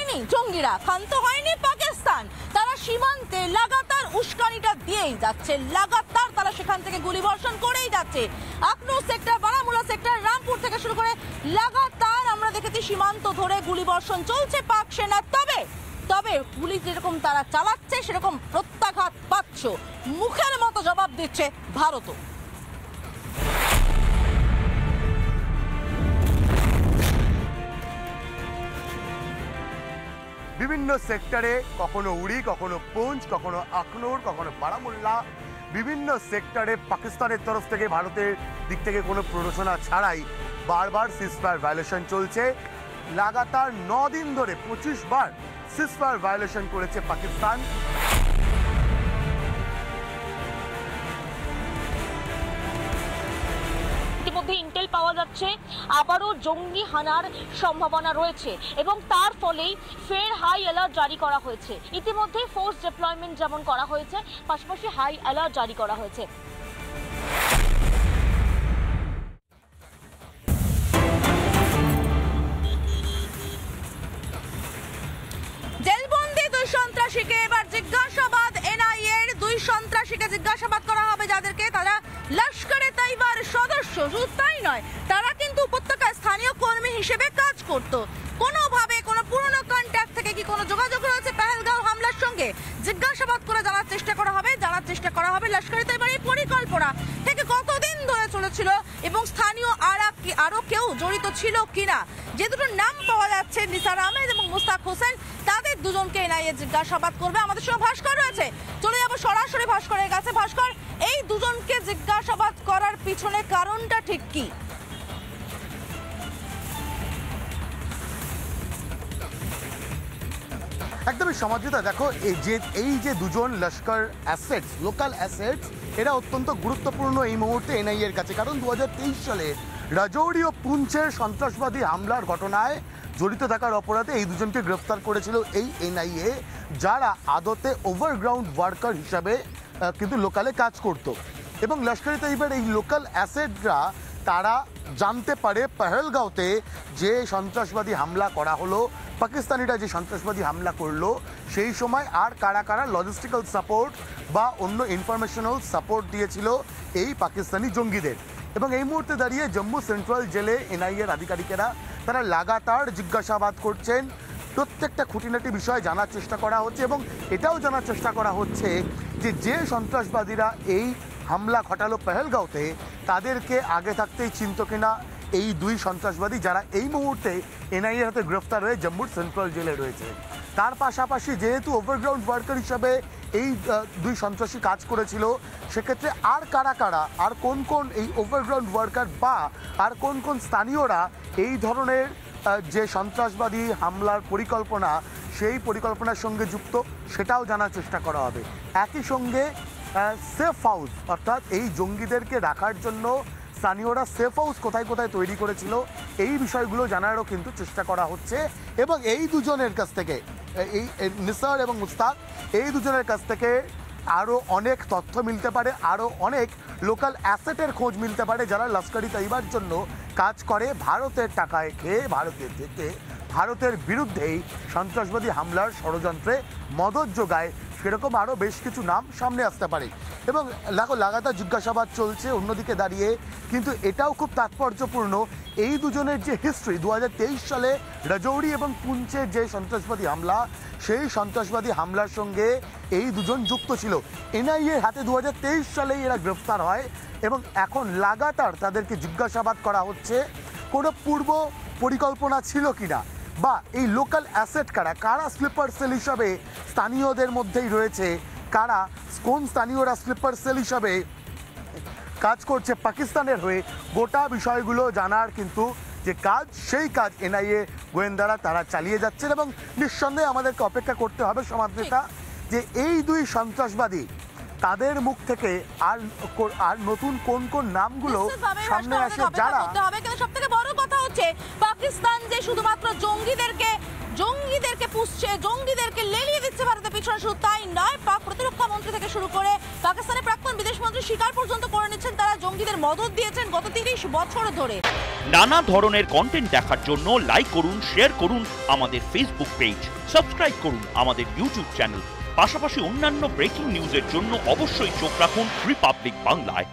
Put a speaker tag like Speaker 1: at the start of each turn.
Speaker 1: হয়নি জঙ্গিরা, ক্ষান্ত হয়নি পাকিস্তান। তারা সীমান্তে লাগাতার উস্কানিটা দিয়েই যাচ্ছে, লাগাতার তারা সেখান থেকে গুলিবর্ষণ করেই যাচ্ছে। আখনুর সেক্টর, বারামুলা সেক্টর, রামপুর থেকে শুরু করে লাগাতার আমরা দেখেছি সীমান্ত ধরে গুলিবর্ষণ চলছে পাক সেনা। তবে গুলি যেরকম তারা চালাচ্ছে সেরকম প্রত্যাঘাত পাচ্ছ, মুখের মতো জবাব দিচ্ছে ভারতও।
Speaker 2: বিভিন্ন সেক্টরে কখনো উড়ি, কখনো পুঞ্চ, কখনো আখনুর, কখনো বারামুল্লা, বিভিন্ন সেক্টরে পাকিস্তানের তরফ থেকে ভারতের দিক থেকে কোনো প্ররোচনা ছাড়াই বারবার সিজফায়ার ভায়োলেশন চলছে। লাগাতার 9 দিন ধরে 25 বার সিজফায়ার ভায়োলেশন করেছে পাকিস্তান।
Speaker 3: ইতিমধ্যে ইন্টেল পাওয়া যাচ্ছে আবারও জঙ্গি হানার সম্ভাবনা রয়েছে এবং তার ফলেই ফের হাই অ্যালার্ট জারি করা হয়েছে। ইতিমধ্যে ফোর্স ডিপ্লয়মেন্ট যেমন করা হয়েছে, পাশাপাশি হাই অ্যালার্ট জারি করা হয়েছে।
Speaker 1: জেলবন্দি 2 সন্ত্রাসীকে এবার জিজ্ঞাসাবাদ, এনআইএর 2 সন্ত্রাসীকে জিজ্ঞাসাবাদ করা হবে, যাদেরকে তারা লস্করে তৈবার সদস্য। শুধু তাই নয়, তারা কিন্তু উপত্যকায় স্থানীয় কর্মী হিসেবে কাজ করত। কোনোভাবে কোনো পুরনো কন্ট্যাক্ট থেকে কি কোনো যোগাযোগ রয়েছে পেহেলগাঁও হামলার সঙ্গে, জিজ্ঞাসাবাদ করে জানার চেষ্টা করা হবে লস্করে তৈবার এই পরিকল্পনা থেকে কতদিন ধরে চলেছিল এবং স্থানীয় আরো কেউ জড়িত ছিল কিনা। যে দুটো নাম পাওয়া যাচ্ছে, নিসার আহমেদ এবং মুস্তাক হোসেন, তাদের দুজনকে এনআইএ জিজ্ঞাসাবাদ করবে। আমাদের সঙ্গে ভাস্কর রয়েছে, চলে যাবো সরাসরি ভাস্করের কাছে। ভাস্কর, এই দুজনকে জিজ্ঞাসাবাদ করার পিছনে কারণটা ঠিক কি?
Speaker 2: একদমই সমাজিতা, দেখো এই যে দুজন লস্কর অ্যাসেটস, লোকাল অ্যাসেটস, এরা অত্যন্ত গুরুত্বপূর্ণ এই মুহূর্তে এনআইএ এর কাছে। কারণ 2023 সালে রাজৌরি ও পুঞ্চের সন্ত্রাসবাদী হামলার ঘটনায় জড়িত থাকার অপরাধে এই দুজনকে গ্রেফতার করেছিল এই এনআইএ, যারা আদতে ওভারগ্রাউন্ড ওয়ার্কার হিসাবে কিন্তু লোকালে কাজ করত। এবং লস্করে তৈবার এই লোকাল অ্যাসেটরা তারা জানতে পারে পেহেলগাঁওতে যে সন্ত্রাসবাদী হামলা করা হলো, পাকিস্তানিরা যে সন্ত্রাসবাদী হামলা করলো, সেই সময় আর কারা কারা লজিস্টিক্যাল সাপোর্ট বা অন্য ইনফরমেশনাল সাপোর্ট দিয়েছিল এই পাকিস্তানি জঙ্গিদের। এবং এই মুহূর্তে দাঁড়িয়ে জম্মু সেন্ট্রাল জেলে এনআইএর আধিকারিকেরা তারা লাগাতার জিজ্ঞাসাবাদ করছেন। প্রত্যেকটা খুঁটিনাটি বিষয় জানার চেষ্টা করা হচ্ছে এবং এটাও জানার চেষ্টা করা হচ্ছে যে সন্ত্রাসবাদীরা এই হামলা ঘটালো পেহেলগাঁওতে, তাদেরকে আগে থাকতেই চিনত কিনা এই 2 সন্ত্রাসবাদী, যারা এই মুহূর্তে এনআইএর হাতে গ্রেফতার হয়ে জম্মুর সেন্ট্রাল জেলে রয়েছে। তার পাশাপাশি যেহেতু ওভারগ্রাউন্ড ওয়ার্কার হিসাবে এই 2 সন্ত্রাসী কাজ করেছিল, সেক্ষেত্রে আর কারা কারা, আর কোন এই ওভারগ্রাউন্ড ওয়ার্কার বা আর কোন স্থানীয়রা এই ধরনের যে সন্ত্রাসবাদী হামলার পরিকল্পনা, সেই পরিকল্পনার সঙ্গে যুক্ত, সেটাও জানার চেষ্টা করা হবে। একই সঙ্গে সেফ হাউস, অর্থাৎ এই জঙ্গিদেরকে রাখার জন্য স্থানীয়রা সেফ হাউস কোথায় কোথায় তৈরি করেছিল, এই বিষয়গুলো জানারও কিন্তু চেষ্টা করা হচ্ছে। এবং এই দুজনের কাছ থেকে, এই নিসার এবং মুস্তাক, এই দুজনের কাছ থেকে আরও অনেক তথ্য মিলতে পারে, আরও অনেক লোকাল অ্যাসেটের খোঁজ মিলতে পারে, যারা লস্করি তৈবার জন্য কাজ করে, ভারতের টাকায় খেয়ে, ভারতের থেকে ভারতের বিরুদ্ধেই সন্ত্রাসবাদী হামলার ষড়যন্ত্রে মদত যোগায়। সেরকম আরও বেশ কিছু নাম সামনে আসতে পারে এবং লাগাতার জিজ্ঞাসাবাদ চলছে। অন্যদিকে দাঁড়িয়ে কিন্তু এটাও খুব তাৎপর্যপূর্ণ, এই দুজনের যে হিস্ট্রি, 2023 সালে রাজৌরি এবং পুঞ্চের যে সন্ত্রাসবাদী হামলা, সেই সন্ত্রাসবাদী হামলার সঙ্গে এই দুজন যুক্ত ছিল। এনআইএর হাতে 2023 সালেই এরা গ্রেফতার হয় এবং এখন লাগাতার তাদেরকে জিজ্ঞাসাবাদ করা হচ্ছে কোনো পূর্ব পরিকল্পনা ছিল কিনা, বা এই লোকাল অ্যাসেট কারা স্লিপার সেল হিসাবে স্থানীয়দের মধ্যেই রয়েছে, কোন স্থানীয়রা স্লিপার সেল হিসাবে কাজ করছে পাকিস্তানের হয়ে। গোটা বিষয়গুলো জানার কিন্তু যে কাজ, সেই কাজ এনআইএ গোয়েন্দারা তারা চালিয়ে যাচ্ছেন এবং নিঃসন্দেহে আমাদেরকে অপেক্ষা করতে হবে সমাদৃতা, যে এই 2 সন্ত্রাসবাদী, তাদের মুখ থেকে আর নতুন কোন নামগুলো সামনে আসে, যারা।
Speaker 1: সবথেকে বড় কথা হচ্ছে পাকিস্তান যে শুধুমাত্র জঙ্গিদেরকে পুষছে, জঙ্গিদেরকে লেলিয়ে দিচ্ছে ভারতের পিছনে, শুধু তাই নয়, পাক প্রতিরক্ষা মন্ত্রী থেকে শুরু করে পাকিস্তানের প্রাক্তন বিদেশ মন্ত্রী স্বীকার পর্যন্ত করে নিচ্ছেন তারা জঙ্গিদের মদত দিয়েছেন গত 30 বছর ধরে।
Speaker 4: নানা ধরনের কন্টেন্ট দেখার জন্য লাইক করুন, শেয়ার করুন আমাদের ফেসবুক পেজ, সাবস্ক্রাইব করুন আমাদের ইউটিউব চ্যানেল। পাশাপাশি অন্যান্য ব্রেকিং নিউজের জন্য অবশ্যই চোখ রাখুন রিপাবলিক বাংলায়।